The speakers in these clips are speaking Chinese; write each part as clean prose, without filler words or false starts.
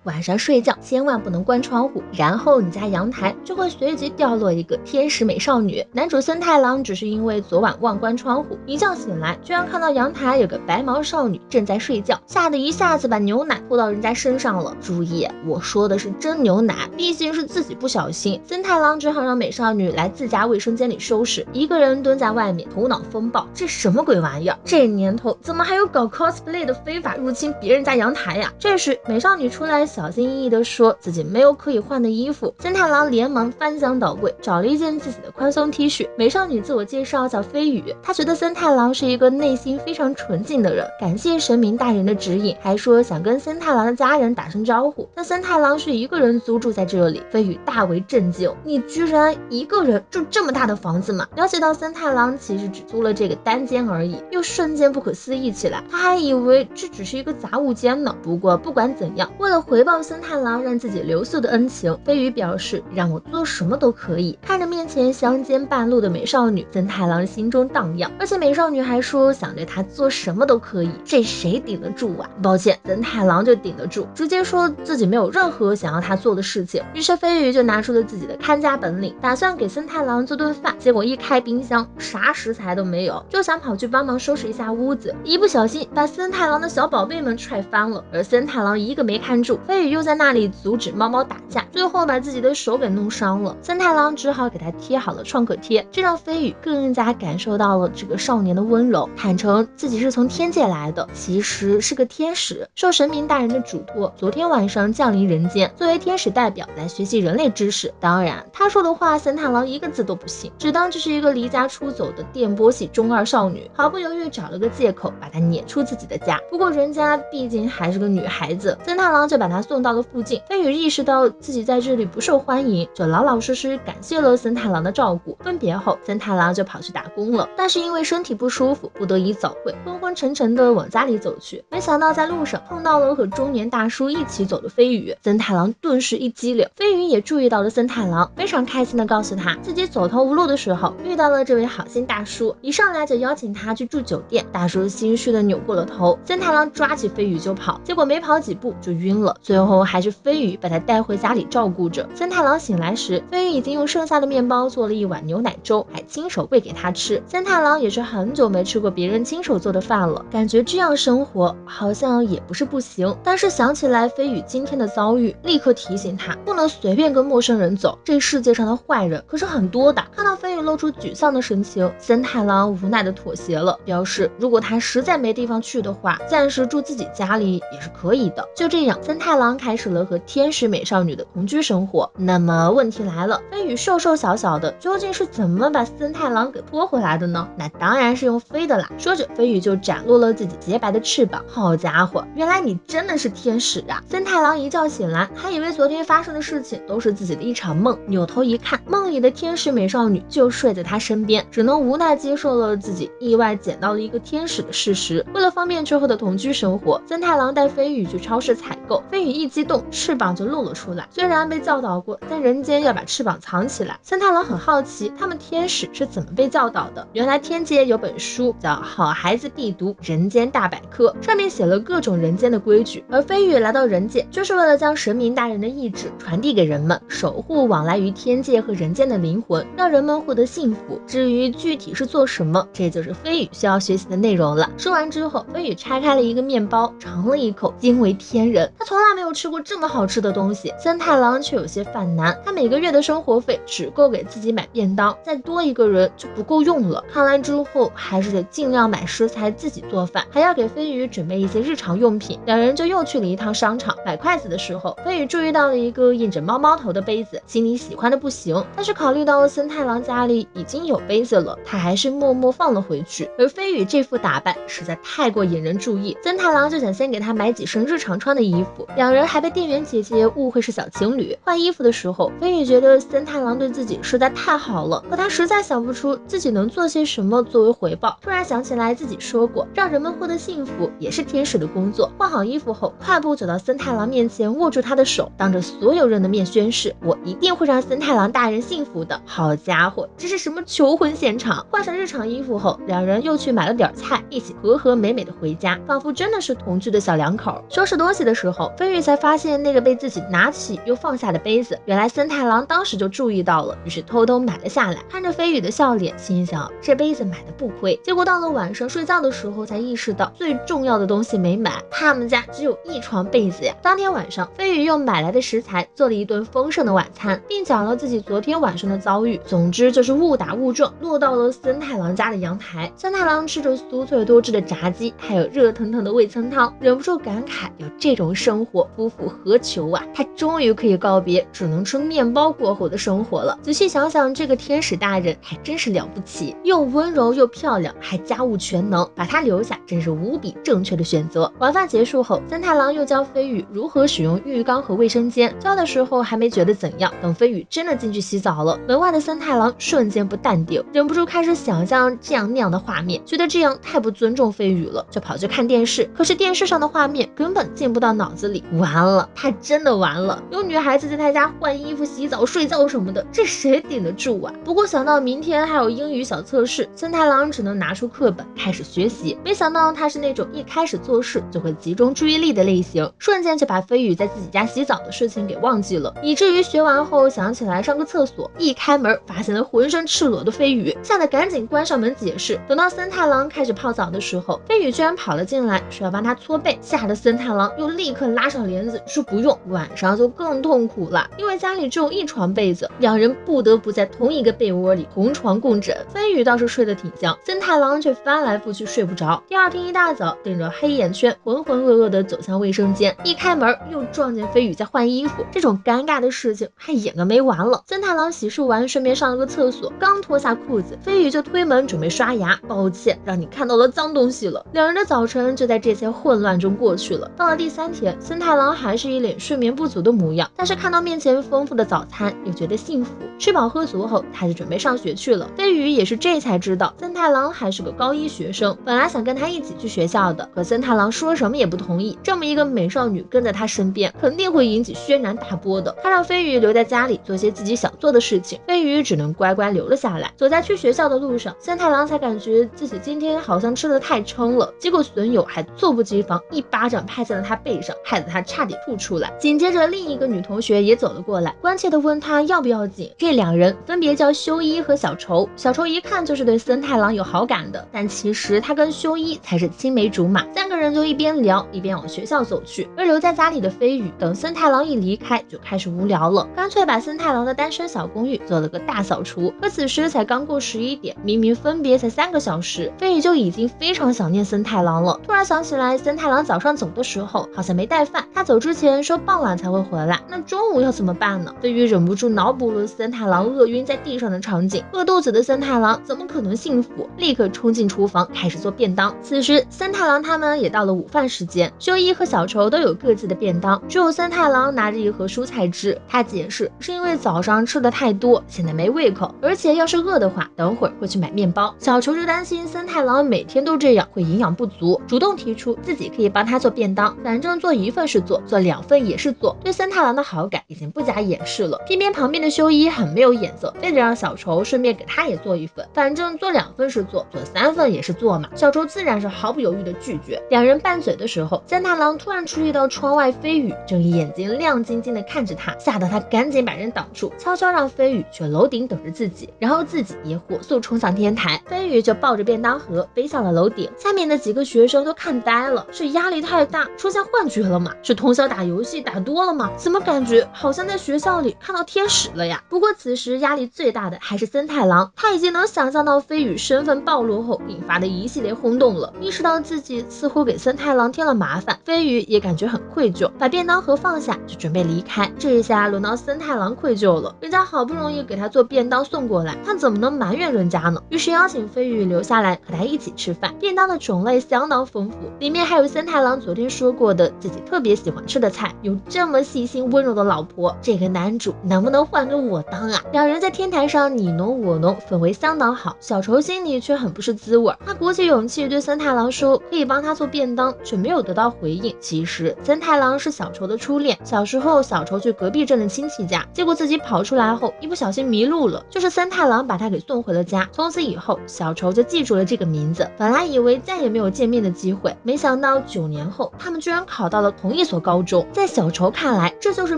晚上睡觉千万不能关窗户，然后你家阳台就会随即掉落一个天使美少女。男主森太郎只是因为昨晚忘关窗户，一觉醒来居然看到阳台有个白毛少女正在睡觉，吓得一下子把牛奶泼到人家身上了。注意，我说的是真牛奶，毕竟是自己不小心。森太郎只好让美少女来自家卫生间里收拾，一个人蹲在外面头脑风暴，这什么鬼玩意儿？这年头怎么还有搞 cosplay 的非法入侵别人家阳台呀？这时美少女出来小心翼翼地说自己没有可以换的衣服，森太郎连忙翻箱倒柜找了一件自己的宽松 T 恤。美少女自我介绍叫飞羽，她觉得森太郎是一个内心非常纯净的人，感谢神明大人的指引，还说想跟森太郎的家人打声招呼。但森太郎是一个人租住在这里，飞羽大为震惊，你居然一个人住这么大的房子吗？了解到森太郎其实只租了这个单间而已，又瞬间不可思议起来，他还以为这只是一个杂物间呢。不过不管怎样，为了回报森太郎让自己留宿的恩情，飞羽表示让我做什么都可以。看着面前相间半路的美少女，森太郎心中荡漾，而且美少女还说想对他做什么都可以，这谁顶得住啊？抱歉，森太郎就顶得住，直接说自己没有任何想要他做的事情。于是飞羽就拿出了自己的看家本领，打算给森太郎做顿饭，结果一开冰箱啥食材都没有，就想跑去帮忙收拾一下屋子，一不小心把森太郎的小宝贝们踹翻了，而森太郎一个没看住，飞羽又在那里阻止猫猫打架，最后把自己的手给弄伤了。森太郎只好给他贴好了创可贴，这让飞羽更加感受到了这个少年的温柔，坦诚自己是从天界来的，其实是个天使，受神明大人的嘱托，昨天晚上降临人间，作为天使代表来学习人类知识。当然他说的话森太郎一个字都不信，只当这是一个离家出走的电波系中二少女，毫不犹豫找了个借口把她撵出自己的家。不过人家毕竟还是个女孩子，森太郎就把她送到了附近。飞羽意识到自己在这里不受欢迎，就老老实实感谢了森太郎的照顾。分别后森太郎就跑去打工了，但是因为身体不舒服不得已早会，昏昏沉沉的往家里走去。没想到在路上碰到了和中年大叔一起走的飞羽，森太郎顿时一激灵，飞羽也注意到了森太郎，非常开心的告诉他自己走投无路的时候遇到了这位好心大叔，一上来就邀请他去住酒店。大叔心虚的扭过了头，森太郎抓起飞羽就跑，结果没跑几步就晕了，最后还是飞羽把他带回家里照顾着。森太郎醒来时，飞羽已经用剩下的面包做了一碗牛奶粥，还亲手喂给他吃。森太郎也是很久没吃过别人亲手做的饭了，感觉这样生活好像也不是不行，但是想起来飞羽今天的遭遇，立刻提醒他不能随便跟陌生人走，这世界上的坏人可是很多的。看到飞羽露出沮丧的神情，森太郎无奈的妥协了，表示如果他实在没地方去的话，暂时住自己家里也是可以的。就这样，森太郎开始了和天使美少女的同居生活。那么问题来了，飞羽瘦瘦小小的，究竟是怎么把森太郎给拖回来的呢？那当然是用飞的啦。说着飞羽就展露了自己洁白的翅膀，好家伙，原来你真的是天使啊！森太郎一觉醒来，还以为昨天发生的事情都是自己的一场梦，扭头一看，梦里的天使美少女就睡在他身边，只能无奈接受了自己意外捡到了一个天使的事实。为了方便之后的同居生活，森太郎带飞羽去超市采购，飞羽一激动翅膀就露了出来，虽然被教导过在人间要把翅膀藏起来，森太郎很好奇他们天使是怎么被教导的。原来天界有本书叫《好孩子必读人间大百科》，上面写了各种人间的规矩，而飞羽来到人界就是为了将神明大人的意志传递给人们，守护往来于天界和人间的灵魂，让人们获得幸福。至于具体是做什么，这就是飞羽需要学习的内容了。说完之后，飞羽拆开了一个面包，尝了一口，惊为天人，他从来没有吃过这么好吃的东西。森太郎却有些犯难，他每个月的生活费只够给自己买便当，再多一个人就不够用了。看来之后还是得尽量买食材自己做饭，还要给飞羽准备一些日常用品。两人就又去了一趟商场，买筷子的时候，飞羽注意到了一个印着猫猫头的杯子，心里喜欢的不行，但是考虑到森太郎家里已经有杯子了，他还是默默放了回去。而飞羽这副打扮实在太过引人注意，森太郎就想先给他买几身日常穿的衣服，两人还被店员姐姐误会是小情侣。换衣服的时候，飞羽觉得森太郎对自己实在太好了，可他实在想不出自己能做些什么作为回报。突然想起来自己说过，让人们获得幸福也是天使的工作。换好衣服后，快步走到森太郎面前，握住他的手，当着所有人的面宣誓，我一定会让森太郎大人幸福的。好家伙，这是什么求婚现场？换上日常衣服后，两人又去买了点菜，一起和和美美的回家，仿佛真的是同居的小两口。收拾东西的时候，飞宇才发现那个被自己拿起又放下的杯子，原来森太郎当时就注意到了，于是偷偷买了下来。看着飞宇的笑脸，心想这杯子买的不亏。结果到了晚上睡觉的时候，才意识到最重要的东西没买，他们家只有一床被子呀。当天晚上，飞宇用买来的食材做了一顿丰盛的晚餐，并讲了自己昨天晚上的遭遇。总之就是误打误撞落到了森太郎家的阳台。森太郎吃着酥脆多汁的炸鸡，还有热腾腾的味噌汤，忍不住感慨，有这种生活，夫复何求啊！他终于可以告别只能吃面包过后的生活了。仔细想想，这个天使大人还真是了不起，又温柔又漂亮，还家务全能，把他留下真是无比正确的选择。晚饭结束后，森太郎又教飞宇如何使用浴缸和卫生间，教的时候还没觉得怎样，等飞宇真的进去洗澡了，门外的森太郎瞬间不淡定，忍不住开始想象这样那样的画面，觉得这样太不尊重飞宇了，就跑去看电视。可是电视上的画面根本进不到脑子里，完了，他真的完了。有女孩子在他家换衣服、洗澡、睡觉什么的，这谁顶得住啊？不过想到明天还有英语小测试，森太郎只能拿出课本开始学习。没想到他是那种一开始做事就会集中注意力的类型，瞬间就把飞宇在自己家洗澡的事情给忘记了，以至于学完后想起来上个厕所，一开门发现了浑身赤裸的飞宇，吓得赶紧关上门解释。等到森太郎开始泡澡的时候，飞宇居然跑了进来，说要帮他搓背，吓得森太郎又立刻拉上帘子说不用。晚上就更痛苦了，因为家里只有一床被子，两人不得不在同一个被窝里同床共枕。飞宇倒是睡得挺香，森太郎却翻来覆去睡不着。第二天一大早，顶着黑眼圈，浑浑噩噩地走向卫生间，一开门又撞见飞宇在换衣服。这种尴尬的事情还演个没完了。森太郎洗漱完，顺便上了个厕所，刚脱下裤子，飞宇就推门准备刷牙，抱歉，让你看到了脏东西了。两人的早晨就在这些混乱中过去了。到了第3天，森太郎还是一脸睡眠不足的模样，但是看到面前丰富的早餐，又觉得幸福。吃饱喝足后，他就准备上学去了。飞宇也是这才知道，森太郎还是个高1学生，本来想跟他一起去学校的，可森太郎说什么也不同意。这么一个美少女跟在他身边，肯定会引起轩然大波的。他让飞宇留在家里做些自己想做的事情，飞宇只能乖乖留了下来。走在去学校的路上，森太郎才感觉自己今天好像吃得太撑了，结果损友还猝不及防一巴掌拍在了他背上，害得他差点吐出来。紧接着另一个女同学也走了过来，关切地问他要不要紧。这两人分别叫修一和小愁，小愁一看就是对森太郎有好感的，但其实他跟修一才是青梅竹马。3个人就一边聊一边往学校走去，而留在家里的飞宇等森太郎一离开就开始无聊了，干脆把森太郎的单身小公寓做了个大扫除。可此时才刚过11点，明明分别才3个小时，飞宇就已经非常想念森太郎了。突然想起来森太郎早上走的时候好像没带饭，他走之前说傍晚才会回来，那中午要怎么办呢？飞宇忍不住脑补了森太郎饿晕在地上的场景，饿肚子的森太郎怎么可能幸福，立刻冲进厨房开始做便当。此时森太郎他们也到了午饭时间，修一和小愁都有各自的便当，只有森太郎拿着一盒蔬菜汁，他解释是因为早上吃的太多，现在没胃口，而且要是饿的话等会儿会去买面包。小愁就担心森太郎每天都这样会营养不足，主动提出自己可以帮他做便当，反正做1份是做2份也是做，对森太郎的好感已经不加掩饰了。偏偏旁边的修一很没有眼色，非得让小愁顺便给他也做1份，反正做2份是做3份也是做嘛。小愁自然是毫不犹豫的拒绝。两人拌嘴的时候，森太郎突然注意到窗外飞宇正眼睛亮晶晶的看着他，吓得他赶紧把人挡住，悄悄让飞宇去楼顶等着自己，然后自己也火速冲向天台。飞宇就抱着便当盒飞向了楼顶，下面的几个学生都看呆了，是压力太大出现幻觉了吗？是通宵打游戏打多了吗？怎么感觉好像在学校里看到天使了呀？不过此时压力最大的还是森太郎，他已经能想象到飞宇身份暴露后引发的一系列轰动了。意识到自己似乎给森太郎添了麻烦，飞宇也感觉很愧疚，把便当盒放下就准备离开。这一下轮到森太郎愧疚了，人家好不容易给他做便当送过来，他怎么能埋怨人家呢？于是邀请飞宇留下来和他一起吃饭。便当的种类相当丰富，里面还有森太郎昨天说过的自己特别喜欢吃的菜。有这么细心温柔的老婆，这个男主能不能换个我当啊？两人在天台上你侬我侬，氛围相当好。小愁心里却很不是滋味，他鼓起勇气对森太郎说可以帮他做便当，却没有得到回应。其实森太郎是小愁的初恋，小时候小愁去隔壁镇的亲戚家，结果自己跑出来后一不小心迷路了，就是森太郎把他给送回了家。从此以后小愁就记住了这个名字，本来以为再也没有见面的机会，没想到9年后他们居然考到了同一一所高中。在小仇看来，这就是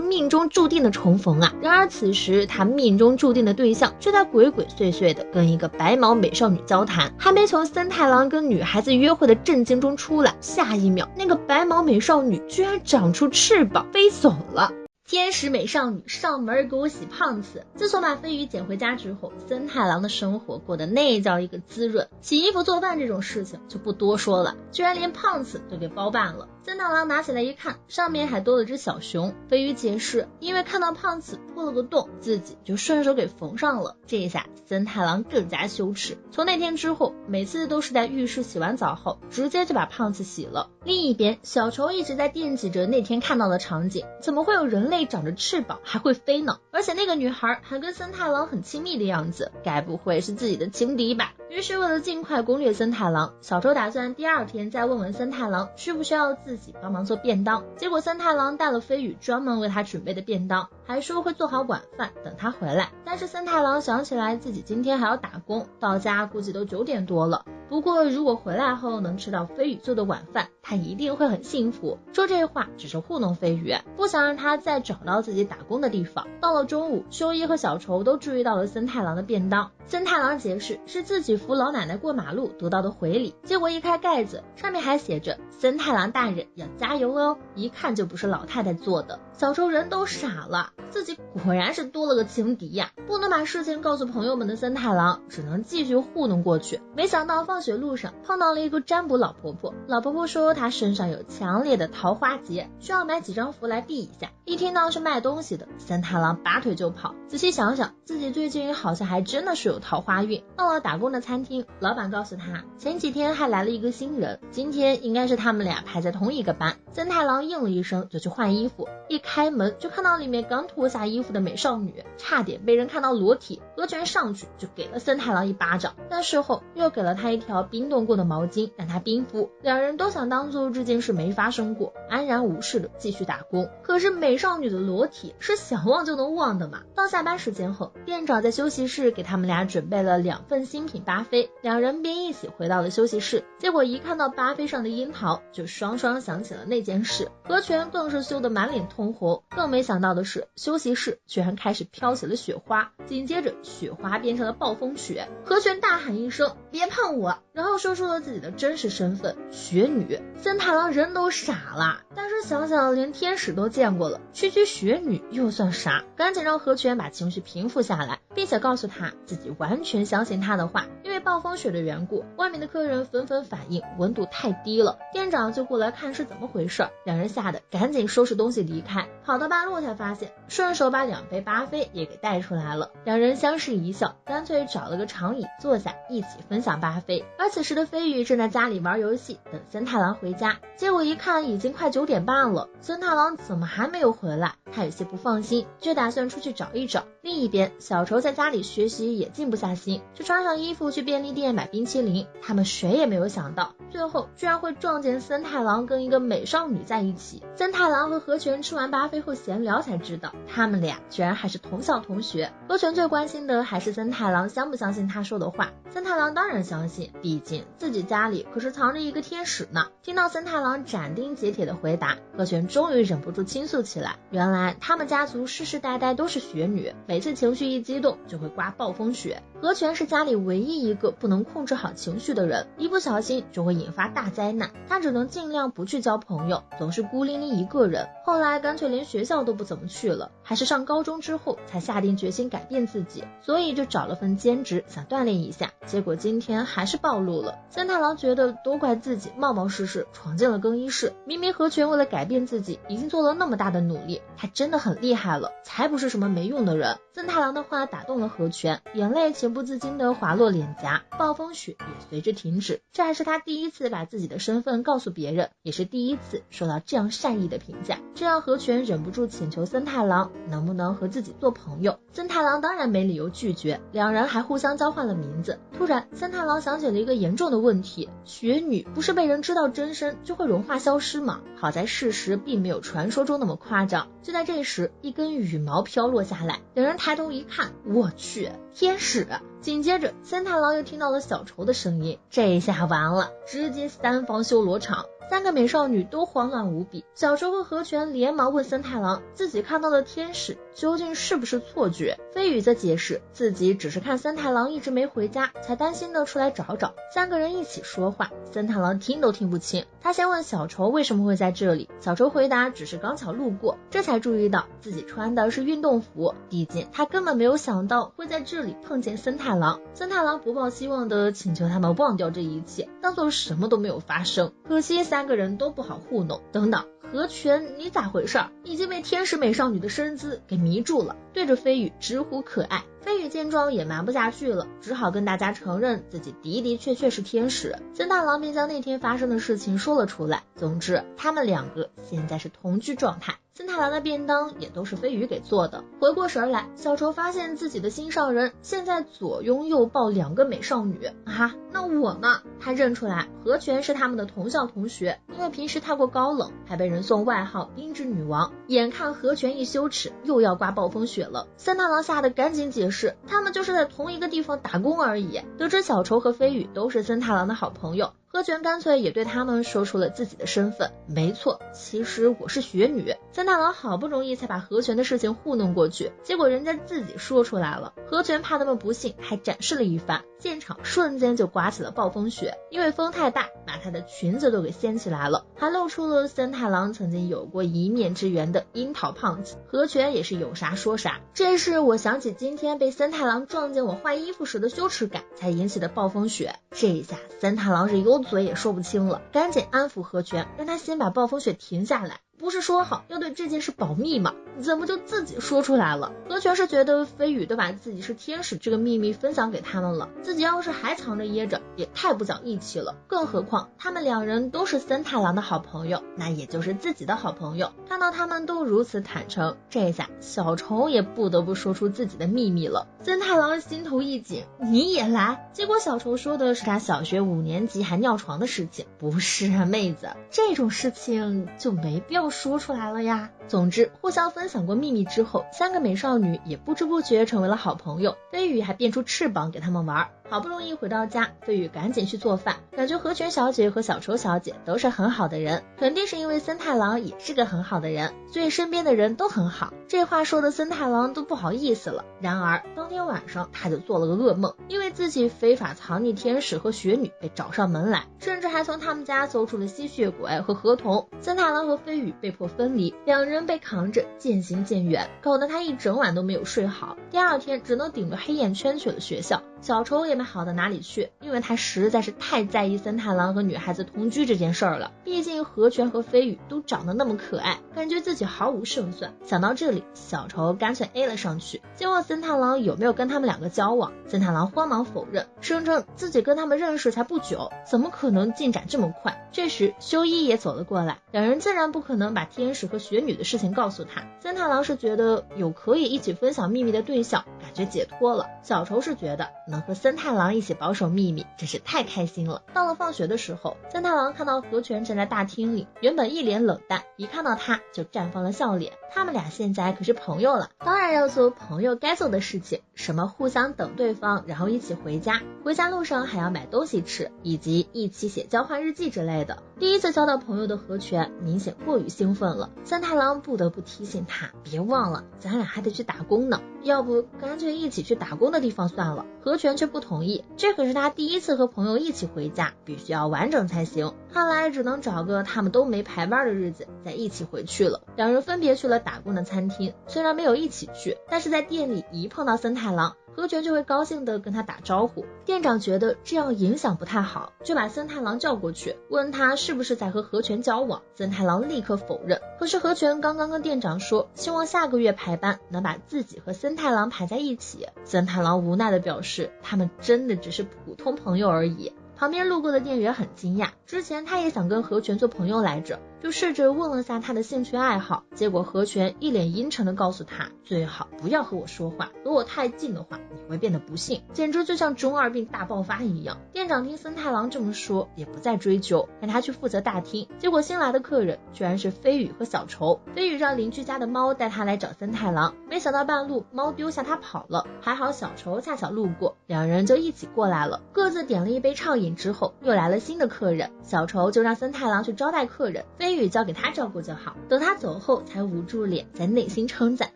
命中注定的重逢啊。然而此时他命中注定的对象却在鬼鬼祟祟的跟一个白毛美少女交谈，还没从森太郎跟女孩子约会的震惊中出来，下一秒那个白毛美少女居然长出翅膀飞走了。天使美少女上门给我洗胖子。自从把飞鱼捡回家之后，森太郎的生活过得那叫一个滋润，洗衣服做饭这种事情就不多说了，居然连胖子都给包办了。森太郎拿起来一看，上面还多了只小熊。飞鱼解释，因为看到胖子破了个洞，自己就顺手给缝上了。这一下森太郎更加羞耻，从那天之后每次都是在浴室洗完澡后直接就把胖子洗了。另一边，小仇一直在惦记着那天看到的场景，怎么会有人类长着翅膀还会飞呢？而且那个女孩还跟森太郎很亲密的样子，该不会是自己的情敌吧？于是为了尽快攻略森太郎，小仇打算第二天再问问森太郎需不需要自己帮忙做便当。结果森太郎带了飞羽专门为他准备的便当，还说会做好晚饭等他回来。但是森太郎想起来自己今天还要打工，到家估计都9点多了。不过如果回来后能吃到飞羽做的晚饭，他一定会很幸福。说这话只是糊弄飞羽，不想让他再找到自己打工的地方。到了中午，修一和小仇都注意到了森太郎的便当。森太郎解释是自己扶老奶奶过马路得到的回礼，结果一开盖子，上面还写着森太郎大人要加油哦，一看就不是老太太做的。小仇人都傻了，自己果然是多了个情敌呀！不能把事情告诉朋友们的森太郎只能继续糊弄过去。没想到放学路上碰到了一个占卜老婆婆，老婆婆说她身上有强烈的桃花劫，需要买几张符来避一下。一听到是卖东西的，森太郎拔腿就跑。仔细想想，自己最近好像还真的是有桃花运。到了打工的餐厅，老板告诉他前几天还来了一个新人，今天应该是他们俩排在同一个班。森太郎应了一声就去换衣服，一开门就看到里面刚脱下衣服的美少女，差点被人看到裸体。河泉上去就给了森太郎一巴掌，但事后又给了他一条冰冻过的毛巾让他冰敷。两人都想当做这件事没发生过，安然无事的继续打工。可是美少女的裸体是想忘就能忘的嘛。到下班时间后，店长在休息室给他们俩准备了2份新品巴菲，两人便一起回到了休息室。结果一看到巴菲上的樱桃，就双双想起了那件事。河泉更是羞得满脸通红，更没想到的是休息室居然开始飘起了雪花，紧接着雪花变成了暴风雪。河泉大喊一声别碰我，然后说出了自己的真实身份雪女。森太郎人都傻了，但是想想连天使都见过了，区雪女又算啥？赶紧让河泉把情绪平复下来，并且告诉他自己完全相信他的话。因为暴风雪的缘故，外面的客人纷纷反映温度太低了，店长就过来看是怎么回事。两人吓得赶紧收拾东西离开，跑到半路才发现顺手把2杯巴菲也给带出来了。两人相视一笑，干脆找了个长椅坐下一起分享巴菲。而此时的飞羽正在家里玩游戏等森太郎回家，结果一看已经快9点半了，森太郎怎么还没有回来？他有些不放心，就打算出去找一找。另一边，小仇在家里学习也静不下心，就穿上衣服去便利店买冰淇淋。他们谁也没有想到，最后居然会撞见森太郎跟一个美少女在一起。森太郎和河泉吃完巴菲后闲聊才知道，他们俩居然还是同校同学。河泉最关心的还是森太郎相不相信他说的话。森太郎当然相信，毕竟自己家里可是藏着一个天使呢。听到森太郎斩钉截铁的回答，河泉终于忍不住倾诉起来。原来他们家族世世代代都是雪女，每次情绪一激动就会刮暴风雪。河泉是家里唯一一个不能控制好情绪的人，一不小心就会引发大灾难。他只能尽量不去交朋友，总是孤零零一个人。后来干脆连学校都不怎么去了，还是上高中之后才下定决心改变自己，所以就找了份兼职想锻炼一下。结果今天还是暴露了。森太郎觉得都怪自己冒冒失失闯进了更衣室，明明河泉为了改变自己已经做了那么大的努力，他真的很厉害了，才不是什么没用的人。森太郎的话打动了河泉，眼泪情不自禁地滑落脸颊，暴风雪也随之停止。这还是他第一次把自己的身份告诉别人，也是第一次受到这样善意的评价，这让河泉忍不住请求森太郎能不能和自己做朋友。森太郎当然没理由拒绝，两人还互相交换了名字。突然森太郎想起了一个严重的问题，雪女不是被人知道真身就会融化消失吗？好在事实并没有传说中那么夸张。就在这时，一根羽毛飘落下来，两人抬头一看，我去，天使！紧接着森太郎又听到了小仇的声音，这一下完了，直接3方修罗场。3个美少女都慌乱无比。小愁和和泉连忙问森太郎，自己看到的天使究竟是不是错觉？飞羽则解释，自己只是看森太郎一直没回家，才担心的出来找找。3个人一起说话，森太郎听都听不清。他先问小愁为什么会在这里，小愁回答只是刚巧路过，这才注意到自己穿的是运动服，毕竟他根本没有想到会在这里碰见森太郎。森太郎不抱希望的请求他们忘掉这一切，当做什么都没有发生。可惜3个人都不好糊弄。等等，和泉你咋回事？已经被天使美少女的身姿给迷住了，对着飞羽直呼可爱。飞羽见状也瞒不下去了，只好跟大家承认自己的确是天使。森太郎便将那天发生的事情说了出来。总之他们2个现在是同居状态，森太郎的便当也都是飞羽给做的。回过神来，小愁发现自己的心上人现在左拥右抱2个美少女啊，那我呢？他认出来和泉是他们的同校同学，因为平时太过高冷，还被人送外号冰之女王。眼看和泉一羞耻又要刮暴风雪了，森太郎吓得赶紧解释，他们就是在同一个地方打工而已。得知小愁和飞羽都是森太郎的好朋友，和泉干脆也对他们说出了自己的身份。没错，其实我是雪女。森太郎好不容易才把和泉的事情糊弄过去，结果人家自己说出来了。和泉怕他们不信，还展示了一番，现场瞬间就刮起了暴风雪，因为风太大，把她的裙子都给掀起来了，还露出了森太郎曾经有过一面之缘的樱桃胖子。和泉也是有啥说啥，这是我想起今天被森太郎撞见我换衣服时的羞耻感才引起的暴风雪。这一下森太郎是有嘴也说不清了，赶紧安抚和泉，让他先把暴风雪停下来。不是说好要对这件事保密吗？怎么就自己说出来了？和泉是觉得飞羽都把自己是天使这个秘密分享给他们了，自己要是还藏着掖着，也太不讲义气了。更何况他们2人都是森太郎的好朋友，那也就是自己的好朋友。看到他们都如此坦诚，这下小愁也不得不说出自己的秘密了。森太郎心头一紧，你也来？结果小愁说的是他小学5年级还尿床的事情。不是啊，妹子，这种事情就没必要说出来了呀。总之互相分享过秘密之后，3个美少女也不知不觉成为了好朋友。飞羽还变出翅膀给他们玩。好不容易回到家，飞羽赶紧去做饭，感觉和泉小姐和小愁小姐都是很好的人，肯定是因为森太郎也是个很好的人，所以身边的人都很好。这话说的森太郎都不好意思了。然而当天晚上他就做了个噩梦，因为自己非法藏匿天使和雪女被找上门来，甚至还从他们家搜出了吸血鬼和河童。森太郎和飞羽被迫分离，2人被扛着渐行渐远，搞得他一整晚都没有睡好。第2天只能顶着黑眼圈去了学校。小愁也没好到哪里去，因为他实在是太在意森太郎和女孩子同居这件事儿了。毕竟和泉和飞羽都长得那么可爱，感觉自己毫无胜算。想到这里，小愁干脆 A 了上去，就问森太郎有没有跟他们2个交往。森太郎慌忙否认，声称自己跟他们认识才不久，怎么可能进展这么快。这时修一也走了过来，2人自然不可能把天使和雪女的事情告诉他。森太郎是觉得有可以一起分享秘密的对象，感觉解脱了。小愁是觉得能和森太郎一起保守秘密真是太开心了。到了放学的时候，森太郎看到和泉站在大厅里，原本一脸冷淡，一看到他就绽放了笑脸。他们俩现在可是朋友了，当然要做朋友该做的事情，什么互相等对方，然后一起回家，回家路上还要买东西吃，以及一起写交换日记之类的。第一次交到朋友的和泉明显过于兴奋了，森太郎不得不提醒他，别忘了咱俩还得去打工呢，要不干脆一起去打工的地方算了。和泉却不同意，这可是他第一次和朋友一起回家，必须要完整才行。看来只能找个他们都没排班的日子再一起回去了。2人分别去了打工的餐厅，虽然没有一起去，但是在店里一碰到森太郎，和泉就会高兴地跟他打招呼。店长觉得这样影响不太好，就把森太郎叫过去，问他是不是在和和泉交往。森太郎立刻否认，可是和泉刚刚跟店长说希望下个月排班能把自己和森太郎排在一起。森太郎无奈地表示他们真的只是普通朋友而已。旁边路过的店员很惊讶，之前他也想跟和泉做朋友来着，就试着问了下他的兴趣爱好，结果何泉一脸阴沉的告诉他，最好不要和我说话，和我太近的话你会变得不幸，简直就像中二病大爆发一样。店长听森太郎这么说，也不再追究，让他去负责大厅。结果新来的客人居然是飞羽和小愁。飞羽让邻居家的猫带他来找森太郎，没想到半路猫丢下他跑了，还好小愁恰巧路过，两人就一起过来了，各自点了一杯畅饮之后，又来了新的客人，小愁就让森太郎去招待客人，飞羽交给他照顾就好。等他走后才捂住脸，在内心称赞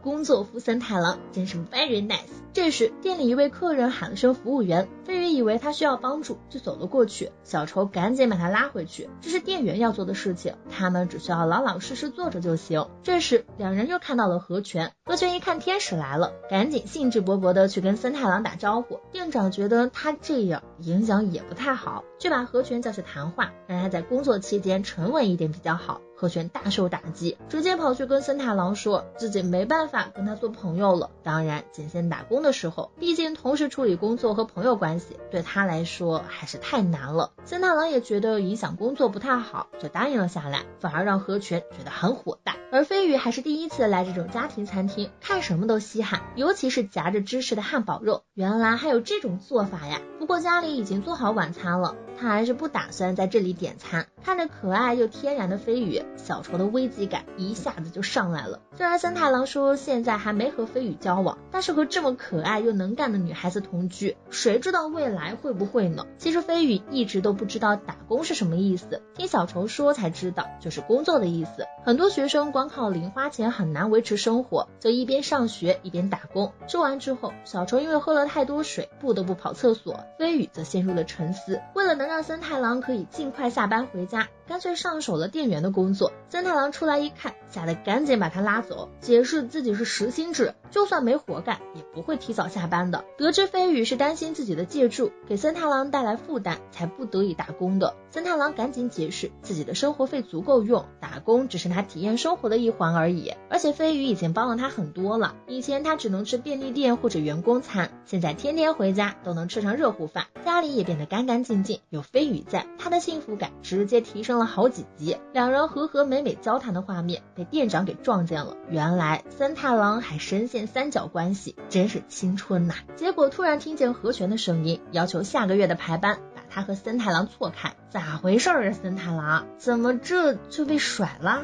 工作服森太郎真是 very nice。 这时店里一位客人喊了声服务员，飞羽以为他需要帮助，就走了过去，小愁赶紧把他拉回去，这是店员要做的事情，他们只需要老老实实坐着就行。这时两人又看到了何泉，何泉一看天使来了，赶紧兴致勃勃的去跟森太郎打招呼。店长觉得他这样影响也不太好，就把何泉叫去谈话，让他在工作期间沉稳一点比较好。何泉大受打击，直接跑去跟森太郎说自己没办法跟他做朋友了。当然仅限打工的时候，毕竟同时处理工作和朋友关系对他来说还是太难了。森太郎也觉得影响工作不太好，就答应了下来，反而让何泉觉得很火大。而飞羽还是第一次来这种家庭餐厅，看什么都稀罕，尤其是夹着芝士的汉堡肉，原来还有这种做法呀。不过家里已经做好晚餐了，他还是不打算在这里点餐。看着可爱又天然的飞羽，小愁的危机感一下子就上来了。虽然森太郎说现在还没和飞羽交往，但是和这么可爱又能干的女孩子同居，谁知道未来会不会呢？其实飞羽一直都不知道打工是什么意思，听小愁说才知道，就是工作的意思。很多学生光靠零花钱很难维持生活，就一边上学一边打工。说完之后，小愁因为喝了太多水不得不跑厕所，飞羽则陷入了沉思。为了能让森太郎可以尽快下班回家，干脆上手了店员的工作。森太郎出来一看，吓得赶紧把他拉走，解释自己是时薪制，就算没活干也不会提早下班的。得知飞羽是担心自己的借住给森太郎带来负担，才不得已打工的。森太郎赶紧解释自己的生活费足够用，打工只是他体验生活的一环而已，而且飞羽已经帮了他很多了。以前他只能吃便利店或者员工餐，现在天天回家都能吃上热乎饭，家里也变得干干净净，有飞羽在，他的幸福感直接提升了好几级。两人和和美美交谈的画面被店长给撞见了，原来森太郎还深陷三角关系，真是青春呐。结果突然听见何泉的声音，要求下个月的排班把他和森太郎错开。咋回事啊，森太郎怎么这就被甩了？